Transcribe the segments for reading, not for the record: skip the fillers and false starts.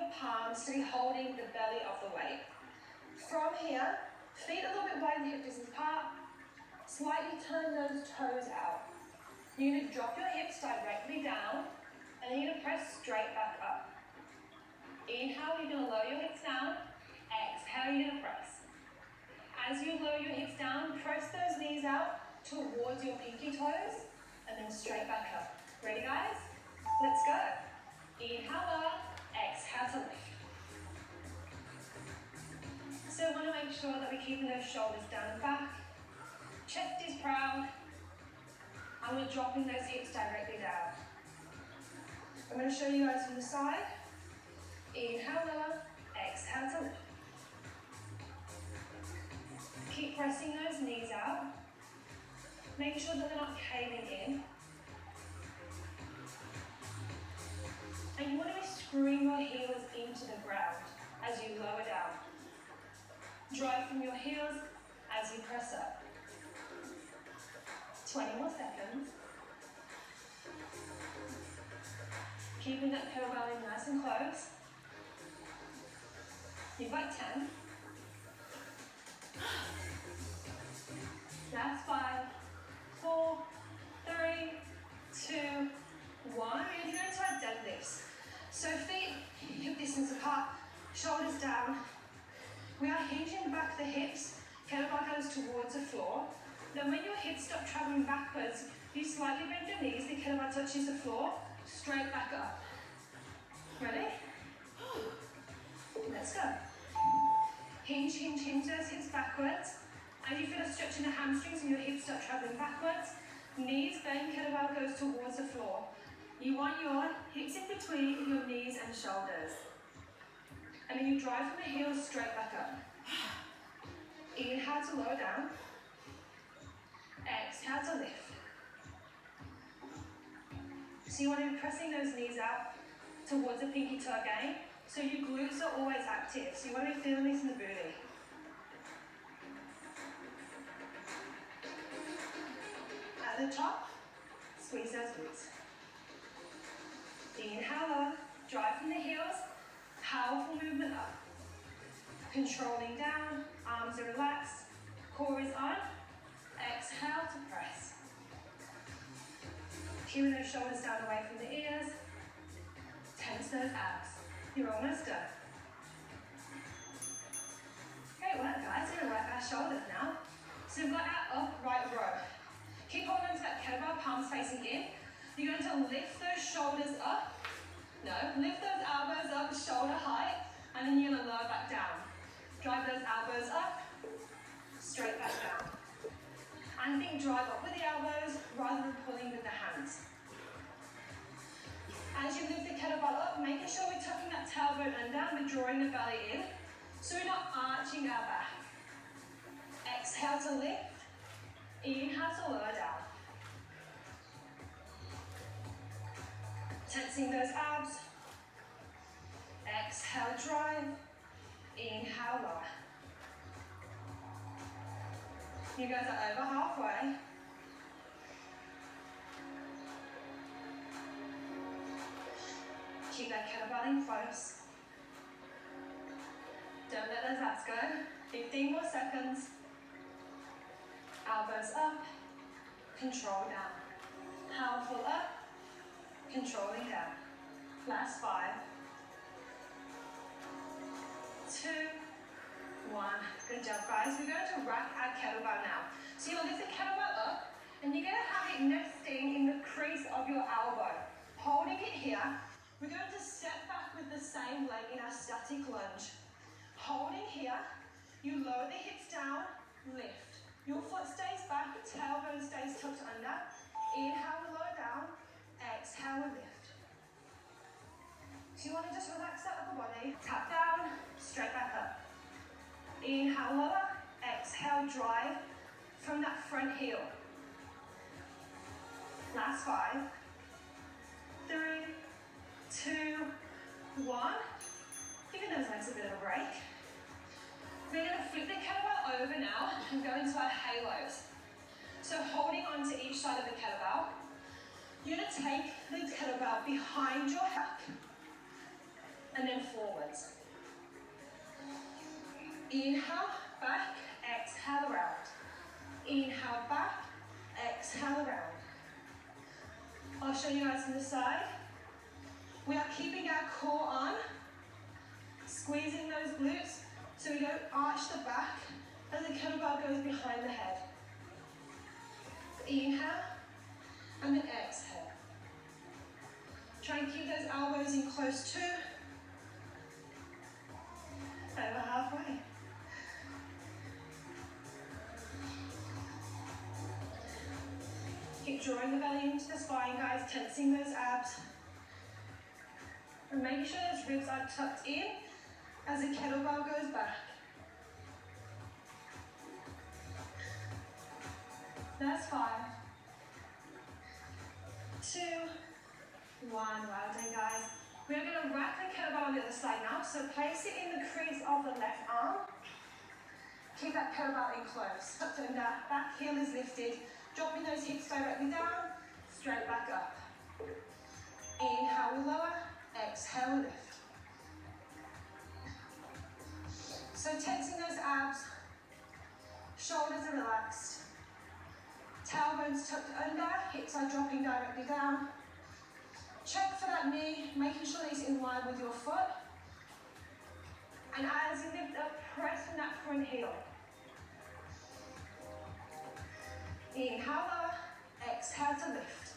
your palms to be holding the belly of the weight. From here, feet a little bit wide, hip distance apart. Slightly turn those toes out. You're going to drop your hips directly down, and then you're going to press straight back up. Inhale, you're going to lower your hips down. Exhale, you're going to press. As you lower your hips down, press those knees out towards your pinky toes, and then straight back up. Ready, guys? Let's go. Inhale, lower. Exhale to lift. So we want to make sure that we're keeping those shoulders down and back. Chest is proud. And we're dropping those hips directly down. I'm going to show you guys from the side. Inhale, lower. Exhale to lift. Keep pressing those knees out. Make sure that they're not caving in. And you want to be screwing your heels into the ground as you lower down. Drive from your heels as you press up. 20 more seconds. Keeping that kettlebell in nice and close. You've got 10. That's 5, 4, 3, 2, 1. We're going to go into our deadlifts. So feet hip distance apart, shoulders down. We are hinging back the hips. Kettlebell goes towards the floor. Then when your hips stop traveling backwards, you slightly bend your knees, the kettlebell touches the floor, straight back up. Ready? Let's go. Hinge, hinge, hinge those hips backwards. As you feel a stretch in the hamstrings and your hips start traveling backwards, knees bend, kettlebell goes towards the floor. You want your hips in between your knees and shoulders. And then you drive from the heels straight back up. Inhale to lower down. Exhale to lift. So you want to be pressing those knees out towards the pinky toe again. So your glutes are always active. So you want to be feeling this in the booty. At the top, squeeze those glutes. Inhale up, drive from the heels, powerful movement up. Controlling down, arms are relaxed, core is on. Exhale to press. Keeping those shoulders down away from the ears. Tense those abs. You're almost done. Great work, guys. We're going to work our shoulders now. So we've got our upright row. Keep holding on to that kettlebell, palms facing in. You're going to lift those shoulders up. No, lift those elbows up, shoulder height, and then you're going to lower back down. Drive those elbows up, straight back down. And think drive up with the elbows rather than pulling with the hands. As you lift the kettlebell up, making sure we're tucking that tailbone under, we're drawing the belly in, so we're not arching our back. Exhale to lift, inhale to lower down. Tensing those abs. Exhale, drive. Inhale, lower. You guys are over halfway. Keep that kettlebell in close. Don't let those abs go. 15 more seconds. Elbows up, control down. Powerful up, controlling down. Last 5, 2, 1. Good job, guys. We're going to rack our kettlebell now. So you'll lift the kettlebell up, and you're going to have it nesting in the crease of your elbow. Holding it here, we're going to step back with the same leg in our static lunge. Holding here, you lower the hips down, lift. Your foot stays back, tailbone stays tucked under. Inhale, lower down. Exhale, lift. So you want to just relax that upper body. Tap down, straight back up. Inhale, lower. Exhale, drive from that front heel. Last 5, 3, 2, 1. Giving those legs a bit of a break. We're going to flip the kettlebell over now and go into our halos. So holding on to each side of the kettlebell, you're going to take the kettlebell behind your back and then forwards. Inhale, back, exhale around. Inhale, back, exhale around. I'll show you guys from the side. We are keeping our core on, squeezing those glutes so we don't arch the back as the kettlebell goes behind the head. Inhale, and then exhale. Try and keep those elbows in close to, over halfway. Keep drawing the belly into the spine, guys, tensing those abs. And making sure those ribs are tucked in as the kettlebell goes back. That's 5, 2, 1. Well done, guys. We are going to rack the kettlebell on the other side now. So place it in the crease of the left arm. Keep that kettlebell in close. Tucked under, back heel is lifted. Dropping those hips directly down, straight back up. Inhale, we lower. Exhale, lift. So tensing those abs. Shoulders are relaxed. Tailbones tucked under, hips are dropping directly down. Check for that knee, making sure that it's in line with your foot. And as you lift up, press from that front heel. Inhale, lower, exhale to lift.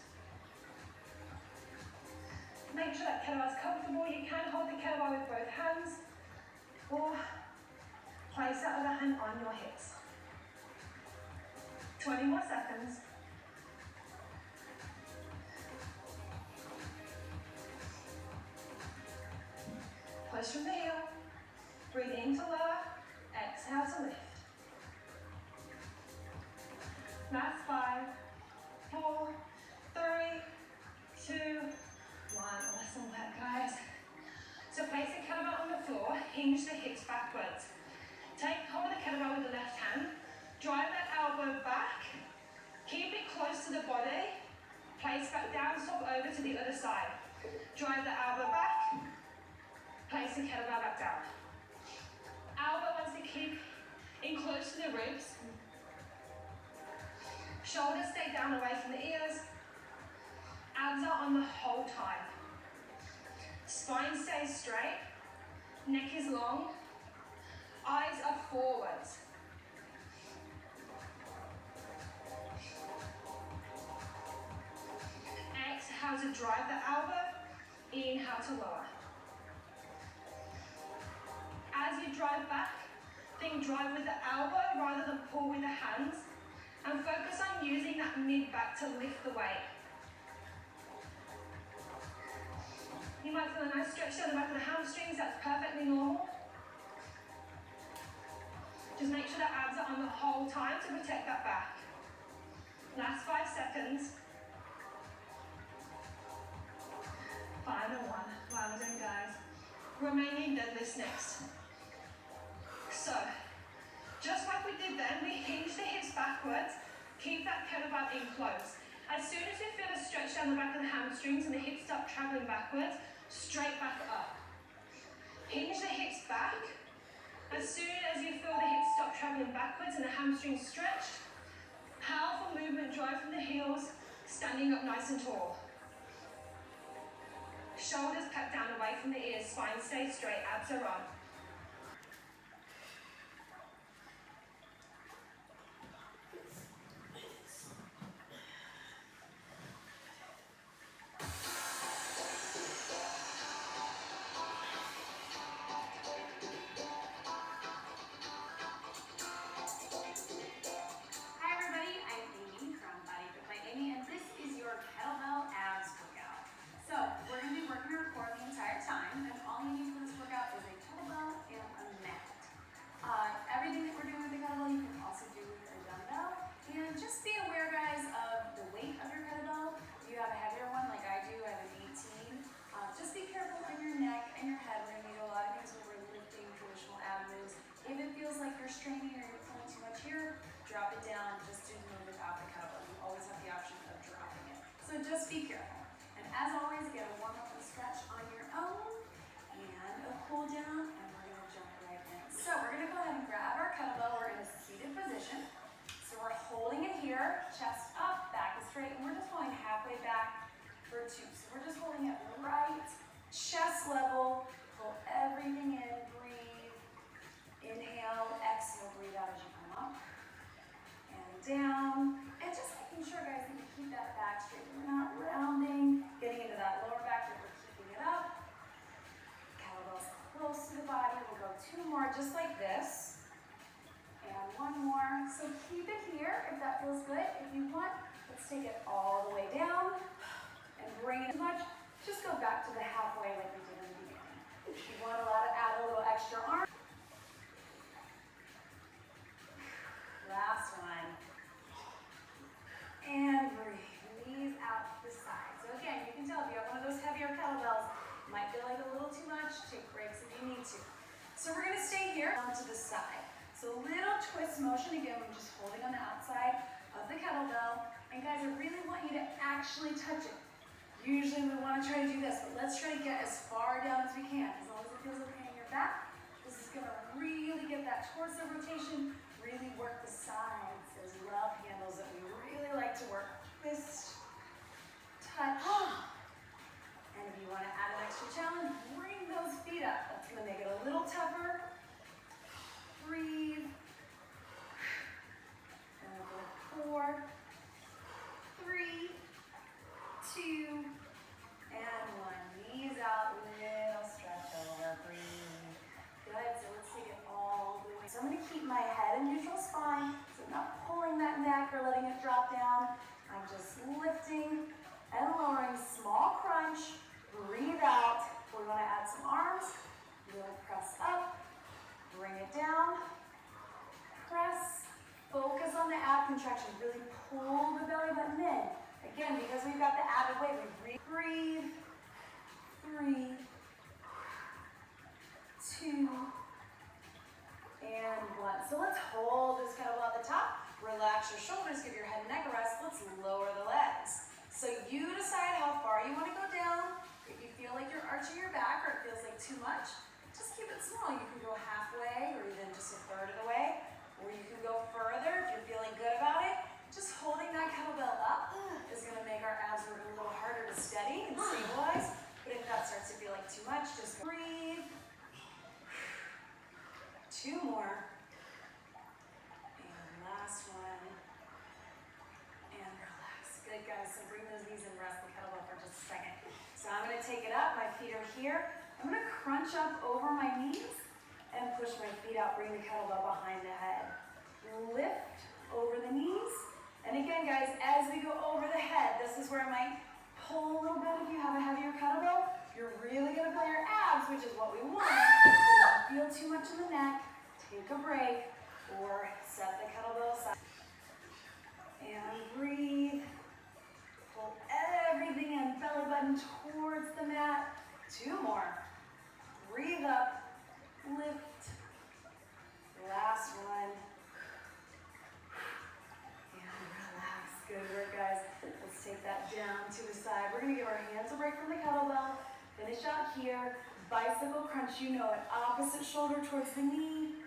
Make sure that kettlebell is comfortable. You can hold the kettlebell with both hands or place that other hand on your hips. 20 more seconds. Push from the heel. Breathe in to lower. Exhale to lift. Last 5, 4, 3, 2, 1. Awesome work, guys. So place the kettlebell on the floor. Hinge the hips backwards. Take hold of the kettlebell with the left hand. Drive that elbow back. Keep it close to the body. Place back down, swap over to the other side. Drive the elbow back. Place the kettlebell back down. Elbow wants to keep in close to the ribs. Shoulders stay down away from the ears. Abs are on the whole time. Spine stays straight. Neck is long. Eyes are forwards. Exhale to drive the elbow. Inhale to lower. As you drive back, think drive with the elbow rather than pull with the hands. And focus on using that mid-back to lift the weight. You might feel a nice stretch down the back of the hamstrings. That's perfectly normal. Just make sure that abs are on the whole time to protect that back. Last 5 seconds. Final one. Well done, guys. Romanian deadlifts next. So, just like we did then, we hinge the hips backwards, keep that kettlebell in close. As soon as you feel a stretch down the back of the hamstrings and the hips start traveling backwards, straight back up. Hinge the hips back. As soon as you feel the hips stop traveling backwards and the hamstrings stretched, powerful movement, drive from the heels, standing up nice and tall. Shoulders cut down away from the ears, spine stays straight, abs are on. So we're going to be working our core the entire time, and all you need for this workout is a kettlebell more, just like this. And one more. So keep it here if that feels good. If you want, let's take it all the way down and bring it as much. Just go back to the halfway like we did in the beginning. If you want to add a little extra arm. Last one. And breathe. Knees out to the side. So again, you can tell if you have one of those heavier kettlebells, might feel like a little too much. Take breaks if you need to. So we're going to stay here down to the side. So a little twist motion. Again, we're just holding on the outside of the kettlebell. And guys, I really want you to actually touch it. Usually we want to try to do this, but let's try to get as far down as we can. As long as it feels okay in your back. This is going to really get that torso rotation, really work the sides. Those love handles that we really like to work. Twist, touch. And if you want to add an extra challenge, bring those feet up. That's going to make it a little tougher. Breathe. And we'll go 4, 3, 2, and 1. Knees out, little stretch over. Breathe. Good. So let's take it all the way. So I'm going to keep my head in neutral spine. So I'm not pulling that neck or letting it drop down. I'm just lifting and lowering. Small crunch. Breathe out. We want to add some arms. Little press up. Bring it down. Press. Focus on the ab contraction. Really pull the belly button in. Again, because we've got the added weight, we breathe. 3, 2, and 1. So let's hold this kettlebell at the top. Relax your shoulders. Give your head and neck a rest. Let's lower the legs. So you decide how far you want to go down. If you feel like you're arching your back or it feels like too much, just keep it small. You can go halfway or even just a third of the way. Or you can go further if you're feeling good about it. Just holding that kettlebell up is going to make our abs work a little harder to steady and stabilize. But if that starts to feel like too much, just breathe. 2 more. And last one. And relax. Good, guys. So bring those knees and rest the kettlebell for just a second. So I'm going to take it up. My feet are here. I'm going to crunch up over my knees and push my feet out. Bring the kettlebell behind the head. Lift over the knees. And again, guys, as we go over the head, this is where I might pull a little bit if you have a heavier kettlebell. You're really going to feel your abs, which is what we want. Don't feel too much in the neck. Take a break or set the kettlebell aside. And breathe. Pull everything in, belly button towards the mat. 2 more. Breathe up. Lift. Last one. Good work, guys. Let's take that down to the side. We're going to give our hands a break from the kettlebell. Finish out here. Bicycle crunch, you know it. Opposite shoulder towards the knee.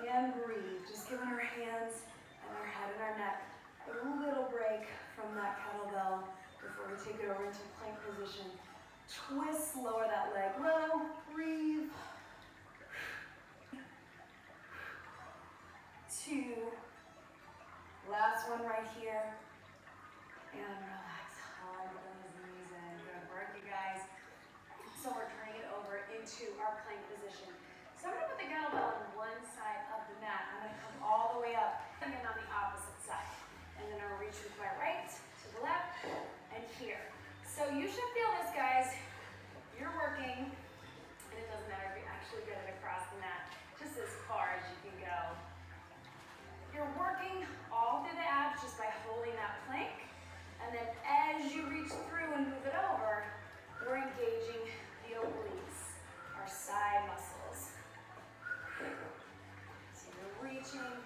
And breathe. Just giving our hands and our head and our neck a little break from that kettlebell before we take it over into plank position. Twist, lower that leg low. Breathe. 2. Last one right here. And relax. Hug those knees in. Good work, you guys. So we're turning it over into our plank position. So I'm going to put the kettlebell on one side of the mat. I'm going to come all the way up and then on the opposite side. And then I'll reach with my right to the left and here. So you should feel this, guys. You're working, and it doesn't matter if you actually get it across the mat, just as far as you can go. You're working all through the abs just by holding that plank. And then as you reach through and move it over, we're engaging the obliques, our side muscles. So you're reaching,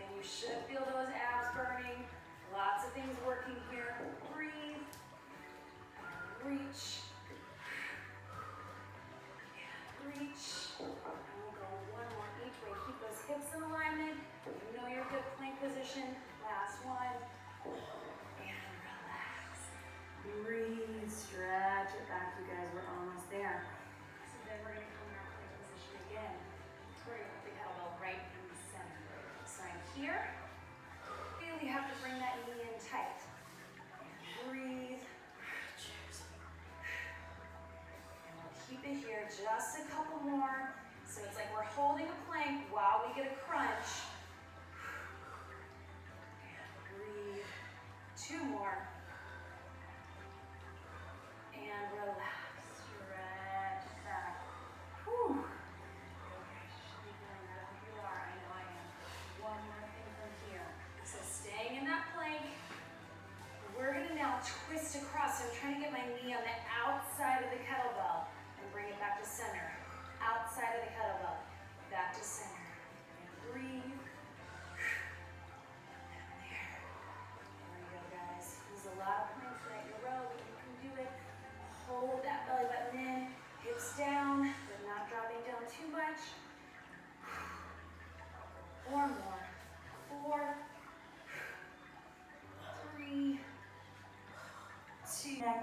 and you should feel those abs burning. Lots of things working here. Breathe, and reach, and reach. And we'll go one more each way. Keep those hips in alignment. You know your good plank position. Last one. Breathe, stretch it back, you guys. We're almost there. So then we're going to come in our plank position again. We're going to put the kettlebell right in the center. So I'm here. Really have to bring that knee in tight. And breathe. And we'll keep it here just a couple more. So it's like we're holding a plank.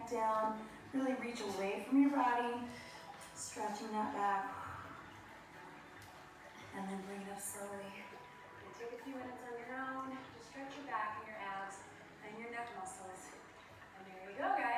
neck down. Really reach away from your body, stretching that back. And then bring it up slowly. And take a few minutes on your own. Just stretch your back and your abs and your neck muscles. And there you go, guys.